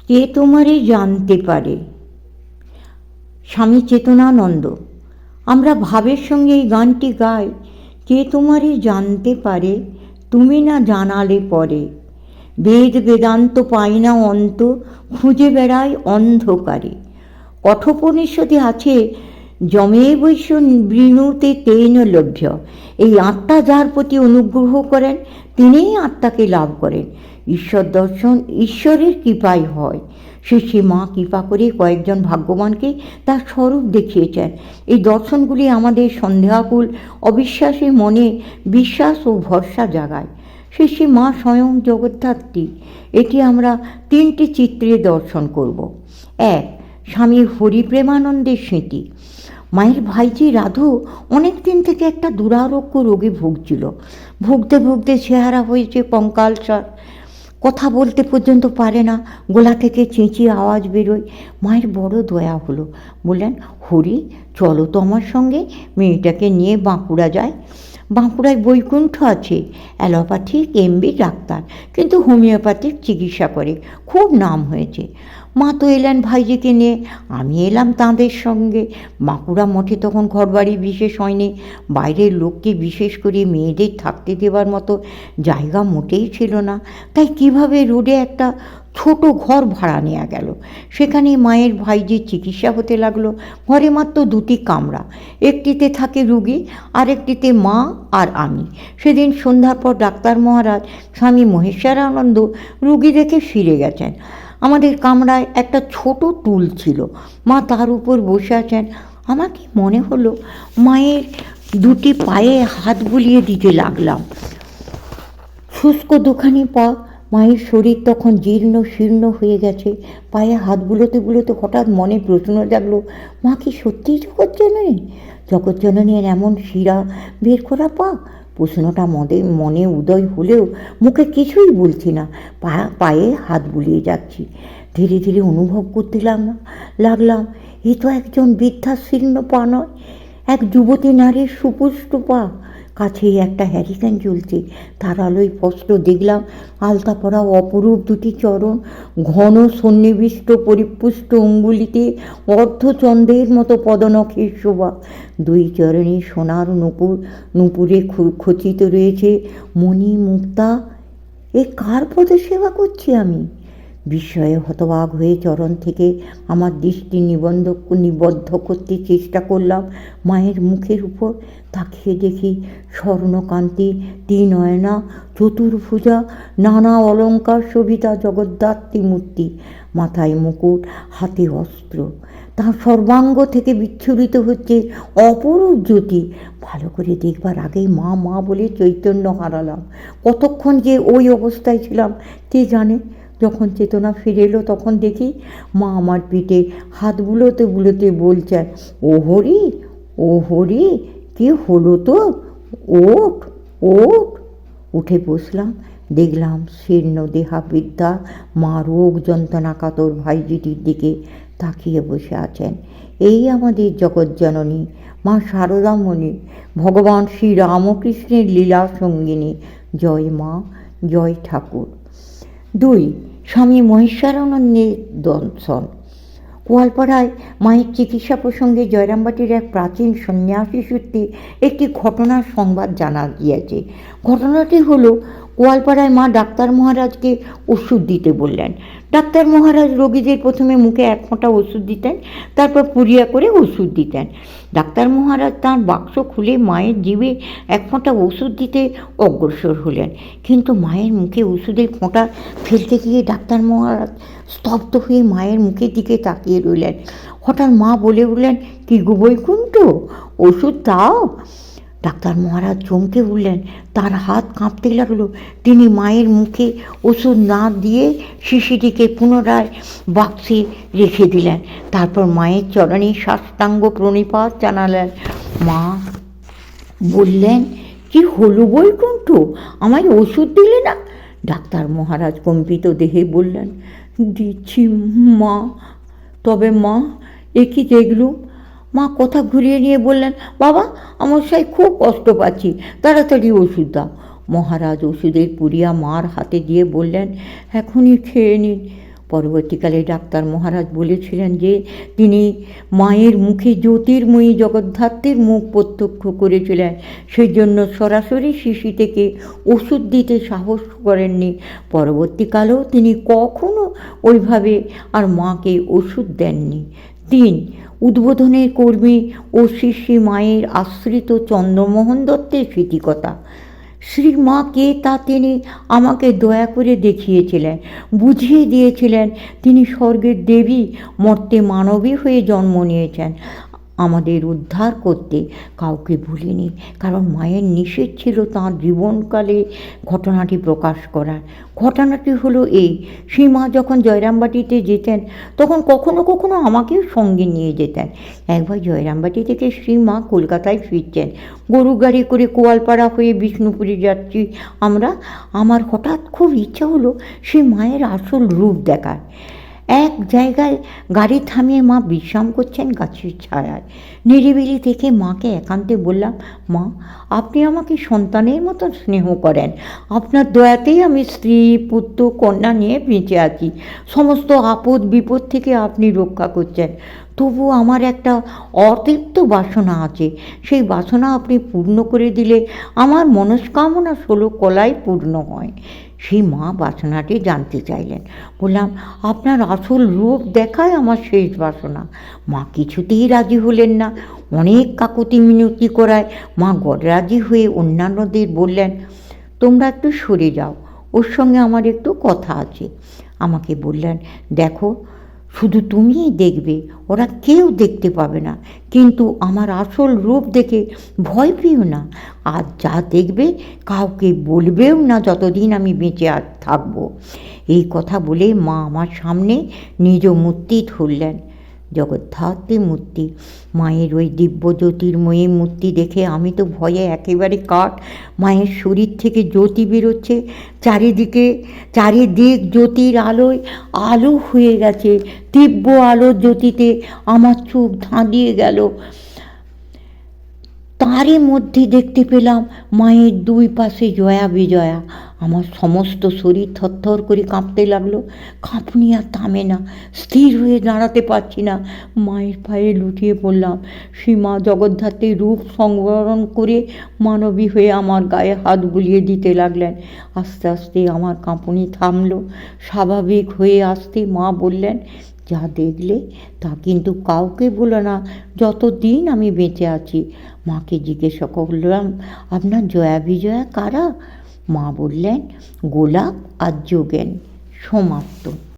কে তোমারে জানতে পারে। স্বামী চেতনানন্দ। আমরা ভাবের সঙ্গে এই গানটি গাই। কে তোমারে জানতে পারে, তুমি না জানালে পরে। বেদ বেদান্ত পাই না অন্ত, খুঁজে বেড়াই অন্ধকারে। কঠোপনিষদে আছে, যমে বৈশ্য বৃণুতে তেন লভ্য। এই আত্মা যার প্রতি অনুগ্রহ করেন তিনিই আত্মাকে লাভ করেন। ঈশ্বর দর্শন ঈশ্বরের কৃপায় হয়। শ্রী মা কৃপা করে কয়েকজন ভাগ্যবানকে তার স্বরূপ দেখিয়েছেন। এই দর্শনগুলি আমাদের সন্দেহাকুল অবিশ্বাসী মনে বিশ্বাস ও ভরসা জাগায়। শ্রী মা স্বয়ং জগদ্ধাত্রী। এটি আমরা তিনটি চিত্রে দর্শন করব। এক, স্বামী হরিপ্রেমানন্দের স্মৃতি। মায়ের ভাইজি রাধু অনেক দিন থেকে একটা দুরারোগ্য রোগে ভুগছিল। ভুগতে ভুগতে চেহারা হয়েছে কঙ্কালসার। কথা বলতে পর্যন্ত পারে না, গলা থেকে চেঁচিয়ে আওয়াজ বেরোয়। মায়ের বড় দয়া হলো, বললেন, হরি চলো তো আমার সঙ্গে, মেয়েটাকে নিয়ে বাঁকুড়া যায়। বাঁকুড়ায় বৈকুণ্ঠ আছে, অ্যালোপ্যাথিক এমবি ডাক্তার, কিন্তু হোমিওপ্যাথিক চিকিৎসা করে, খুব নাম হয়েছে। মা তো এলেন ভাইজিকে নিয়ে, আমি এলাম তাঁদের সঙ্গে। বাঁকুড়া মঠে তখন ঘরবাড়ি বিশেষ হয়নি, বাইরের লোককে বিশেষ করে মেয়েদের থাকতে দেওয়ার মতো জায়গা মোটেই ছিল না। তাই কিভাবে রোডে একটা ছোট ঘর ভাড়া নেওয়া গেল। সেখানে মায়ের ভাইজির চিকিৎসা হতে লাগলো। ঘরে মাত্র দুটি কামরা, একটিতে থাকে রুগী, আরেকটিতে মা আর আমি। সেদিন সন্ধ্যার পর ডাক্তার মহারাজ স্বামী মহেশ্বরানন্দ রুগী দেখে ফিরে গেছেন। আমাদের কামরায় একটা ছোট টুল ছিল, মা তার উপর বসে আছেন। আমার কি মনে হলো, মায়ের দুটি পায়ে হাত বুলিয়ে দিতে লাগলাম। শুষ্ক দুখানি পা, মায়ের শরীর তখন জীর্ণ শীর্ণ হয়ে গেছে। পায়ে হাত বুলোতে বুলোতে হঠাৎ মনে প্রশ্ন জাগলো, মা কি সত্যিই জগৎজননী? জগৎজননীর এমন শিরা বের করা পা? প্রশ্নটা মনে উদয় হলেও মুখে কিছুই বলছি না, পায়ে হাত বুলিয়ে যাচ্ছি। ধীরে ধীরে অনুভব করতে লাগলাম, এ তো একজন বৃদ্ধা শীর্ণ পা নয়, এক যুবতী নারীর সুপুষ্ট পা। কাছেই একটা হ্যারিকেন জ্বলছে, তার আলোয় স্পষ্ট দেখলাম আলতা পরা অপরূপ দুটি চরণ, ঘন সন্নিবিষ্ট পরিপুষ্ট অঙ্গুলিতে অর্ধচন্দ্রের মতো পদনখের শোভা। দুই চরণে সোনার নূপুরে খচিত রয়েছে মণি মুক্তা। এ কার পদে সেবা করছি আমি? বিস্ময়ে হতবাক হয়ে চরণ থেকে আমার দৃষ্টি নিবদ্ধ করতে চেষ্টা করলাম মায়ের মুখের উপর। তাকিয়ে দেখি স্বর্ণকান্তি ত্রিনয়না চতুর্ভুজা নানা অলঙ্কার শোভিতা জগদ্ধাত্রী মূর্তি। মাথায় মুকুট, হাতে অস্ত্র, তার সর্বাঙ্গ থেকে বিচ্ছুরিত হচ্ছে অপরূপ জ্যোতি। ভালো করে দেখবার আগেই মা মা বলে চৈতন্য হারালাম। কতক্ষণ যে ওই অবস্থায় ছিলাম কে জানে। যখন চেতনা ফিরে এলো তখন দেখি মা আমার পিঠে হাত বুলোতে বুলোতে বলছেন, ও হরি, ও হরি, কি হলো তো, ওঠ ওঠ। উঠে বসলাম, দেখলাম শীর্ণ দেহা বৃদ্ধা মা রোগ যন্ত্রণা কাতর ভাইজিটির দিকে তাকিয়ে বসে আছেন। এই আমাদের জগৎজননী মা শারদামণি, ভগবান শ্রী রামকৃষ্ণের লীলা সঙ্গিনী। জয় মা, জয় ঠাকুর। 2, স্বামী মহেশ্বরানন্দের দর্শন। গোয়ালপাড়ায় মায়ের চিকিৎসা প্রসঙ্গে জয়রামবাটির এক প্রাচীন সন্ন্যাসী সূত্রে একটি ঘটনার সংবাদ জানা গিয়েছে। ঘটনাটি হলো, গোয়ালপাড়ায় মা ডাক্তার মহারাজকে ওষুধ দিতে বললেন। ডাক্তার মহারাজ রোগীদের প্রথমে মুখে এক ফোঁটা ওষুধ দিতেন, তারপর পুরিয়া করে ওষুধ দিতেন। ডাক্তার মহারাজ তাঁর বাক্স খুলে মায়ের জিভে এক ফোঁটা ওষুধ দিতে অগ্রসর হলেন, কিন্তু মায়ের মুখে ওষুধের ফোঁটা ফেলতে গিয়ে ডাক্তার মহারাজ স্তব্ধ হয়ে মায়ের মুখের দিকে তাকিয়ে রইলেন। হঠাৎ মা বলে উঠলেন, কি গো বৈকুণ্ঠ, ওষুধ দাও। ডাক্তার মহারাজ চমকে উঠলেন, তার হাত কাঁপতে লাগলো। তিনি মায়ের মুখে ওষুধ না দিয়ে শিশিটিকে পুনরায় বাক্সে রেখে দিলেন। তারপর মায়ের চরণে সাষ্টাঙ্গ প্রণিপাত জানালেন। মা বললেন, কি হলো বৈকুণ্ঠ, আমায় ওষুধ দিলে না? ডাক্তার মহারাজ কম্পিত দেহে বললেন, দিচ্ছি মা, তবে মা এ কি দেখলুম। মা কথা ঘুরিয়ে নিয়ে বললেন, বাবা আমার খুব কষ্ট পাচ্ছি, তাড়াতাড়ি ওষুধ দাও। মহারাজ ওষুধের পুরিয়া মার হাতে দিয়ে বললেন, এখনই খেয়ে নিন। পরবর্তীকালে ডাক্তার মহারাজ বলেছিলেন যে তিনি মায়ের মুখে জ্যোতির্ময়ী জগদ্ধাত্রীর মুখ প্রত্যক্ষ করেছিলেন, সেই জন্য সরাসরি শিশি থেকে ওষুধ দিতে সাহস করেননি। পরবর্তীকালেও তিনি কখনো ওইভাবে আর মাকে ওষুধ দেননি। 3. উদ্বোধনের কর্মী ও শিষ্যী মায়ের আশ্রিত চন্দ্রমোহন দত্তের স্মৃতিকথা। শ্রীমা কে তা তিনি আমাকে দয়া করে দেখিয়েছিলেন, বুঝিয়ে দিয়েছিলেন। তিনি স্বর্গের দেবী, মর্তে মানবী হয়ে জন্ম নিয়েছেন আমাদের উদ্ধার করতে। কাউকে ভুলিনি, কারণ মায়ের নিষেধ ছিল তাঁর জীবনকালে ঘটনাটি প্রকাশ করার। ঘটনাটি হলো এই: শ্রীমা যখন জয়রামবাটিতে যেতেন তখন কখনো কখনো আমাকেও সঙ্গে নিয়ে যেতেন। একবার জয়রামবাটি থেকে শ্রীমা কলকাতায় ফিরছেন, গরু গাড়ি করে কোয়ালপাড়া হয়ে বিষ্ণুপুরে যাচ্ছি আমরা। আমার হঠাৎ খুব ইচ্ছা হলো সে মায়ের আসল রূপ দেখার। এক জায়গায় গাড়ি থামিয়ে মা বিশ্রাম করছেন গাছের ছায়ায়। নিরিবিলি থেকে মাকে একান্তে বললাম, মা, আপনি আমাকে সন্তানের মতন স্নেহ করেন। আপনার দয়াতেই আমি স্ত্রী, পুত্র, কন্যা নিয়ে বেঁচে আছি। সমস্ত আপদ বিপদ থেকে আপনি রক্ষা করছেন। তবু আমার একটা অতৃপ্ত বাসনা আছে। সেই বাসনা আপনি পূর্ণ করে দিলে আমার মনস্কামনা 16 কলাই পূর্ণ হয়। সেই মা বাসনাটি জানতে চাইলেন। বললাম, আপনার আসল রূপ দেখায় আমার শেষ বাসনা। মা কিছুতেই রাজি হলেন না। অনেক কাকুতি মিনতি করায় মা গডরাজি হয়ে অন্যান্যদের বললেন, তোমরা একটু সরে যাও, ওর সঙ্গে আমার একটু কথা আছে। আমাকে বললেন, দেখো, শুধু তুমিই দেখবে, ওরা কেউ দেখতে পাবে না। কিন্তু আমার আসল রূপ দেখে ভয় পেও না। আর যা দেখবে কাউকে বলবেও না যতদিন আমি বেঁচে থাকবো। এই কথা বলে মা আমার সামনে নিজ মূর্তি ধরলেন, জগদ্ধাত্রী মূর্তি। মায়ের ওই দিব্য জ্যোতির্ময়ী মূর্তি দেখে আমি তো ভয়ে একেবারে কাঠ। মায়ের শরীর থেকে জ্যোতি বেরোচ্ছে, চারিদিক জ্যোতির আলোয় আলো হয়ে গেছে। তীব্র আলোর জ্যোতিতে আমার চোখ ধাঁধিয়ে গেল। তারই মধ্যে দেখতে পেলাম মায়ের 2 পাশে জয়া বিজয়া। আমার সমস্ত শরীর থরথর করে কাঁপতে লাগলো। কাঁপুনি আর থামে না, স্থির হয়ে দাঁড়াতে পারছি না। মায়ের পায়ে লুটিয়ে পড়লাম। শ্রীমা জগদ্ধাত্রীর রূপ সংবরণ করে মানবী হয়ে আমার গায়ে হাত বুলিয়ে দিতে লাগলেন। আস্তে আস্তে আমার কাঁপুনি থামলো। স্বাভাবিক হয়ে আসতে মা বললেন, যা দেখলে তা কিন্তু কাউকে বলো না যতদিন আমি বেঁচে আছি। মাকে জিজ্ঞাসা করলাম, আপনার জয়া বিজয়া কারা? মা বললেন, গোলাপ আর যোগেন। সমাপ্ত।